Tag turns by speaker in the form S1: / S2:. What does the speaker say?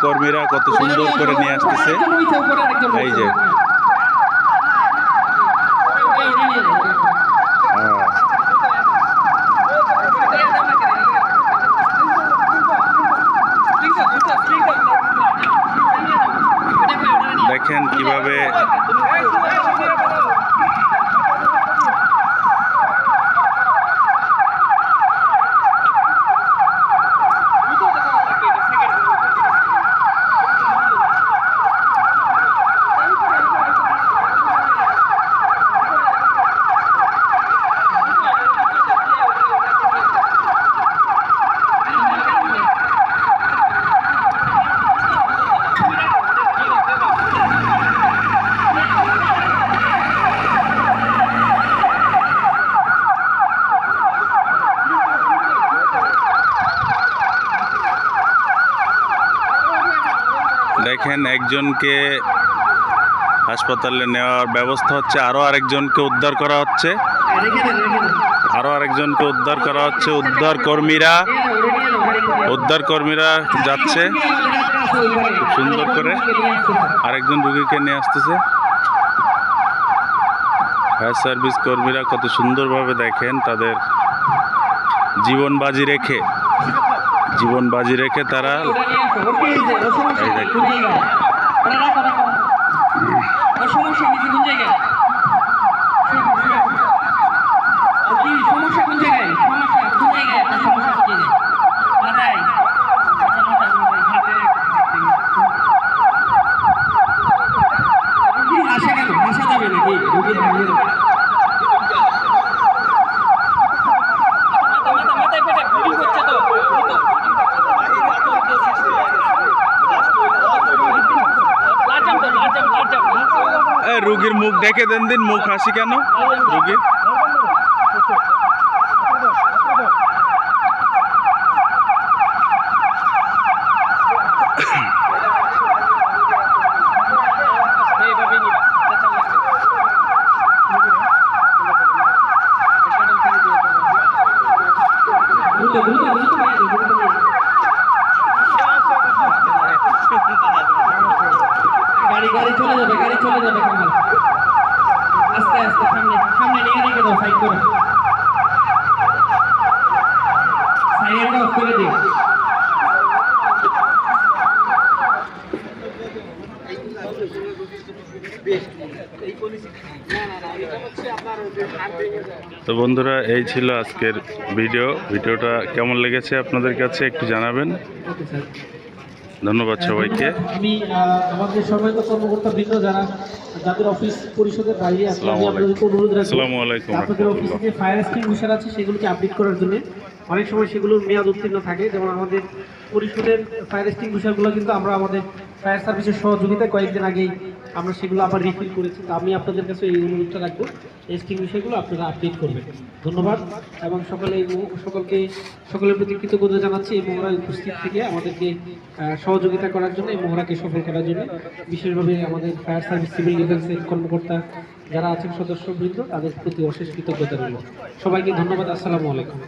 S1: কর্মীরা কত সুন্দর করে নিয়ে আসতেছে। এই যে দেখেন কিভাবে দেখেন একজনকে হাসপাতালে নেওয়ার ব্যবস্থা হচ্ছে, আরও আরেকজনকে উদ্ধার করা হচ্ছে, উদ্ধার কর্মীরা যাচ্ছে খুব সুন্দর করে, আরেকজন রোগীকে নিয়ে আসতেছে। ফায়ার সার্ভিস কর্মীরা কত সুন্দরভাবে দেখেন তাদের জীবন বাজি রেখে তারা রোগীর মুখ দেখে দেন, মুখ হাসি কেন রোগীর?
S2: গাড়ি চলে যাবে আস্তে আস্তে সামনে নিয়ে রেখে দাও, সাইড করে সাইডটা অফ করে দিই।
S1: তো বন্ধুরা, এই ছিল আজকের ভিডিওটা কেমন লেগেছে আপনাদের কাছে একটু জানাবেন। ধন্যবাদ সবাইকে।
S2: আমি আমাদের সম্মানিত কর্মকর্তা বৃন্দ যাদের অফিস পরিষদের বাইরে আছে, আমি আপনাদেরকে অনুরোধ রাখবো আপনাদের অফিসে যে ফায়ার এক্সটিংগুইশার আছে সেগুলোকে আপডেট করার জন্য। অনেক সময় সেগুলোর মেয়াদ উত্তীর্ণ থাকে, যেমন আমাদের পরিষদের ফায়ার এক্সটিংগুইশারগুলো কিন্তু আমরা আমাদের ফায়ার সার্ভিসের সহযোগিতায় কয়েকদিন আগেই আমরা সেগুলো আবার রিফিল করেছি। তো আমি আপনাদের কাছে এই অনুরোধটা রাখবো, এক্সটিংগুইশারগুলো আপনারা আপডেট করবেন। ধন্যবাদ এবং সকলের প্রতি কৃতজ্ঞতা জানাচ্ছি এই মহড়ায় উপস্থিত থেকে আমাদেরকে সহযোগিতা করার জন্য, এই মহড়াকে সফল করার জন্য। বিশেষভাবে আমাদের ফায়ার সার্ভিস সিভিল ডিফেন্সের কর্মকর্তা যারা আছেন সদস্যবৃন্দ, তাদের প্রতি অশেষ কৃতজ্ঞতা রইল। সবাইকে ধন্যবাদ। আসসালামু আলাইকুম।